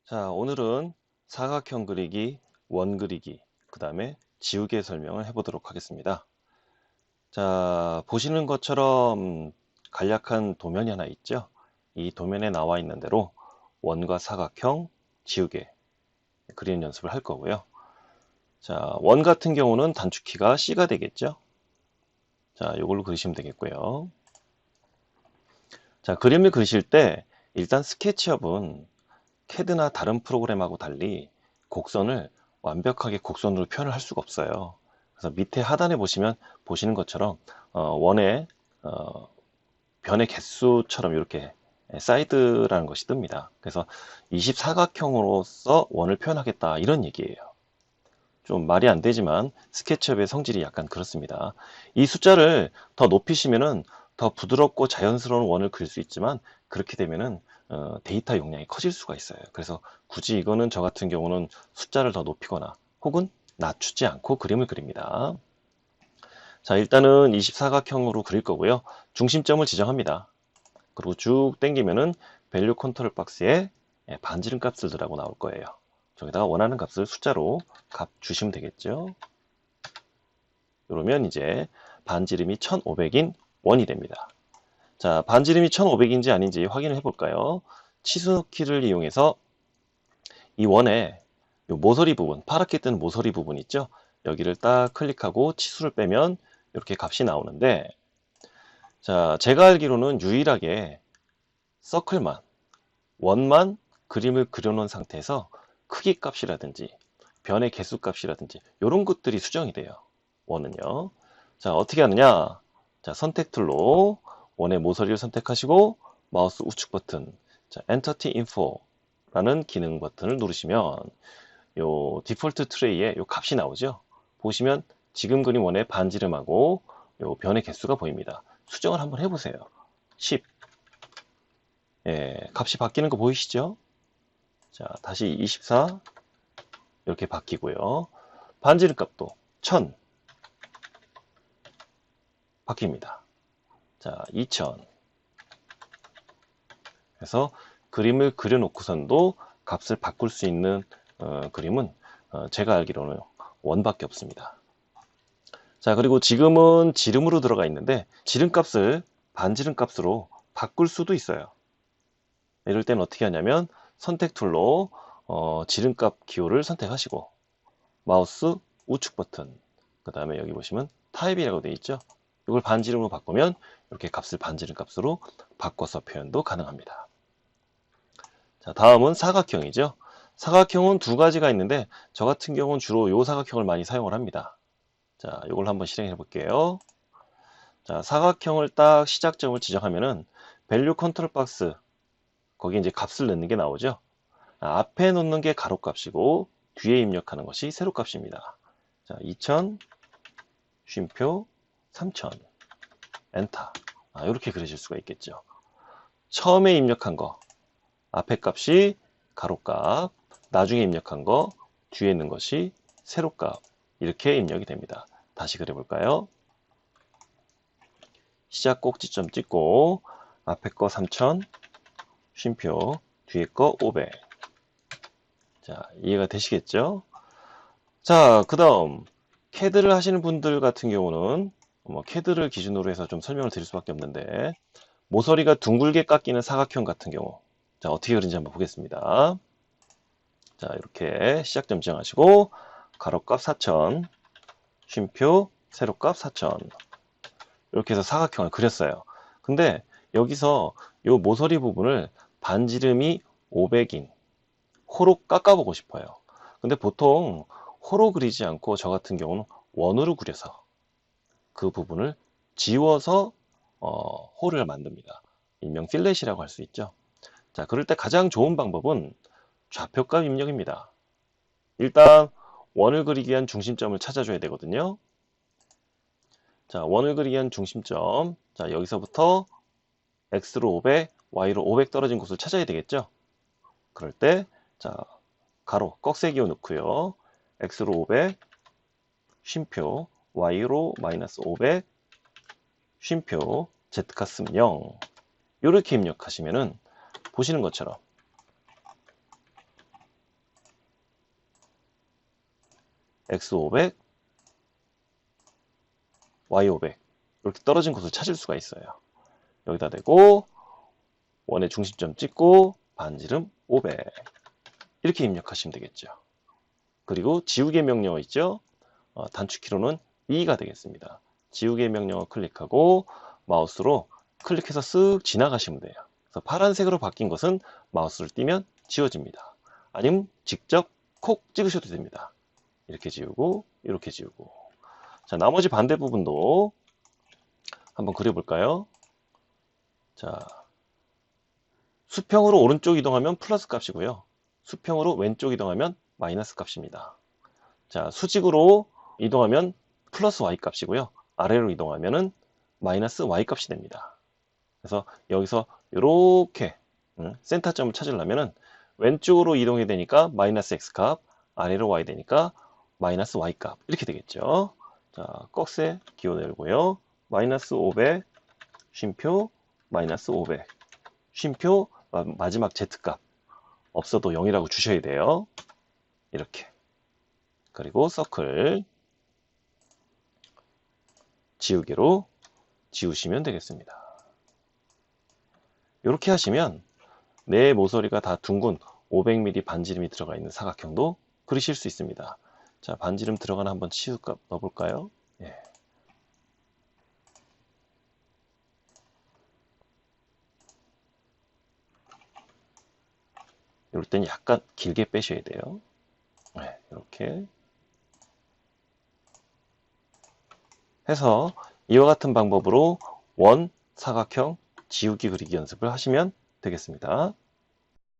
자, 오늘은 사각형 그리기, 원 그리기, 그 다음에 지우개 설명을 해보도록 하겠습니다. 자, 보시는 것처럼 간략한 도면이 하나 있죠? 이 도면에 나와 있는 대로 원과 사각형, 지우개 그리는 연습을 할 거고요. 자, 원 같은 경우는 단축키가 C가 되겠죠? 자, 이걸로 그리시면 되겠고요. 자, 그림을 그리실 때 일단 스케치업은 캐드나 다른 프로그램하고 달리 곡선을 완벽하게 곡선으로 표현을 할 수가 없어요. 그래서 밑에 하단에 보시면 보시는 것처럼 원의 변의 개수처럼 이렇게 사이드라는 것이 뜹니다. 그래서 24각형으로서 원을 표현하겠다 이런 얘기예요. 좀 말이 안 되지만 스케치업의 성질이 약간 그렇습니다. 이 숫자를 더 높이시면은 더 부드럽고 자연스러운 원을 그릴 수 있지만 그렇게 되면은 데이터 용량이 커질 수가 있어요. 그래서 굳이 이거는 저 같은 경우는 숫자를 더 높이거나 혹은 낮추지 않고 그림을 그립니다. 자, 일단은 24각형으로 그릴 거고요. 중심점을 지정합니다. 그리고 쭉 당기면은 밸류 컨트롤 박스에 반지름 값을 넣으라고 나올 거예요. 저기다가 원하는 값을 숫자로 값 주시면 되겠죠. 그러면 이제 반지름이 1500인 원이 됩니다. 자, 반지름이 1500인지 아닌지 확인을 해볼까요? 치수키를 이용해서 이 원의 요 모서리 부분, 파랗게 뜬 모서리 부분 있죠? 여기를 딱 클릭하고 치수를 빼면 이렇게 값이 나오는데, 자, 제가 알기로는 유일하게 서클만, 원만 그림을 그려놓은 상태에서 크기 값이라든지 변의 개수 값이라든지 이런 것들이 수정이 돼요. 원은요. 자, 어떻게 하느냐? 자, 선택 툴로 원의 모서리를 선택하시고 마우스 우측 버튼, 자, Entity Info라는 기능 버튼을 누르시면 요 디폴트 트레이에 요 값이 나오죠. 보시면 지금 그린 원의 반지름하고 요 변의 개수가 보입니다. 수정을 한번 해보세요. 10. 예, 값이 바뀌는 거 보이시죠? 자, 다시 24 이렇게 바뀌고요. 반지름 값도 1000 바뀝니다. 자, 2000. 그래서 그림을 그려놓고선도 값을 바꿀 수 있는 그림은 제가 알기로는 원밖에 없습니다. 자, 그리고 지금은 지름으로 들어가 있는데 지름값을 반지름값으로 바꿀 수도 있어요. 이럴 때는 어떻게 하냐면 선택 툴로 지름값 기호를 선택하시고 마우스 우측 버튼, 그 다음에 여기 보시면 타입이라고 되어 있죠. 이걸 반지름으로 바꾸면 이렇게 값을 반지름 값으로 바꿔서 표현도 가능합니다. 자, 다음은 사각형이죠. 사각형은 두 가지가 있는데 저 같은 경우는 주로 이 사각형을 많이 사용을 합니다. 자, 이걸 한번 실행해 볼게요. 자, 사각형을 딱 시작점을 지정하면은 밸류 컨트롤 박스, 거기에 이제 값을 넣는 게 나오죠. 앞에 놓는 게 가로 값이고 뒤에 입력하는 것이 세로 값입니다. 자, 2000 쉼표 3000 엔터. 이렇게 그리실 수가 있겠죠. 처음에 입력한 거 앞에 값이 가로값, 나중에 입력한 거 뒤에 있는 것이 세로값, 이렇게 입력이 됩니다. 다시 그려볼까요? 시작 꼭지점 찍고 앞에 거 3000 쉼표 뒤에 거 500. 자, 이해가 되시겠죠? 자, 그 다음 캐드를 하시는 분들 같은 경우는 캐드를 기준으로 해서 좀 설명을 드릴 수밖에 없는데, 모서리가 둥글게 깎이는 사각형 같은 경우, 자, 어떻게 그린지 한번 보겠습니다. 자, 이렇게 시작점 지정하시고 가로값 4000 쉼표 세로값 4000 이렇게 해서 사각형을 그렸어요. 근데 여기서 이 모서리 부분을 반지름이 500인 호로 깎아보고 싶어요. 근데 보통 호로 그리지 않고 저 같은 경우는 원으로 그려서 그 부분을 지워서 홀을 만듭니다. 일명 필렛이라고 할 수 있죠. 자, 그럴 때 가장 좋은 방법은 좌표값 입력입니다. 일단 원을 그리기 위한 중심점을 찾아줘야 되거든요. 자, 원을 그리기 위한 중심점. 자, 여기서부터 x로 500, y로 500 떨어진 곳을 찾아야 되겠죠. 그럴 때, 자, 가로 꺽쇠기호 넣고요. x로 500, 쉼표, y로 마이너스 500, 쉼표, z값은 0. 이렇게 입력하시면은 보시는 것처럼 x500, y500 이렇게 떨어진 곳을 찾을 수가 있어요. 여기다 대고 원의 중심점 찍고 반지름 500 이렇게 입력하시면 되겠죠. 그리고 지우개 명령어 있죠? 단축키로는 2가 되겠습니다. 지우개 명령어 클릭하고 마우스로 클릭해서 쓱 지나가시면 돼요. 그래서 파란색으로 바뀐 것은 마우스를 띄면 지워집니다. 아니면 직접 콕 찍으셔도 됩니다. 이렇게 지우고 이렇게 지우고. 자, 나머지 반대 부분도 한번 그려볼까요? 자, 수평으로 오른쪽 이동하면 플러스 값이고요. 수평으로 왼쪽 이동하면 마이너스 값입니다. 자, 수직으로 이동하면 플러스 y 값이고요. 아래로 이동하면은 마이너스 y 값이 됩니다. 그래서 여기서 이렇게 센터점을 찾으려면은 왼쪽으로 이동해야 되니까 마이너스 x 값, 아래로 y 되니까 마이너스 y 값 이렇게 되겠죠. 자, 꺽쇠 기호 내고요. 마이너스 500 쉼표 마이너스 500 쉼표 마지막 z값 없어도 0이라고 주셔야 돼요. 이렇게. 그리고 서클 지우개로 지우시면 되겠습니다. 이렇게 하시면 내 모서리가 다 둥근 500mm 반지름이 들어가 있는 사각형도 그리실 수 있습니다. 자, 반지름 들어가나 한번 치우값 넣어볼까요? 예. 이럴 땐 약간 길게 빼셔야 돼요. 네, 이렇게 해서 이와 같은 방법으로 원, 사각형, 지우기 그리기 연습을 하시면 되겠습니다.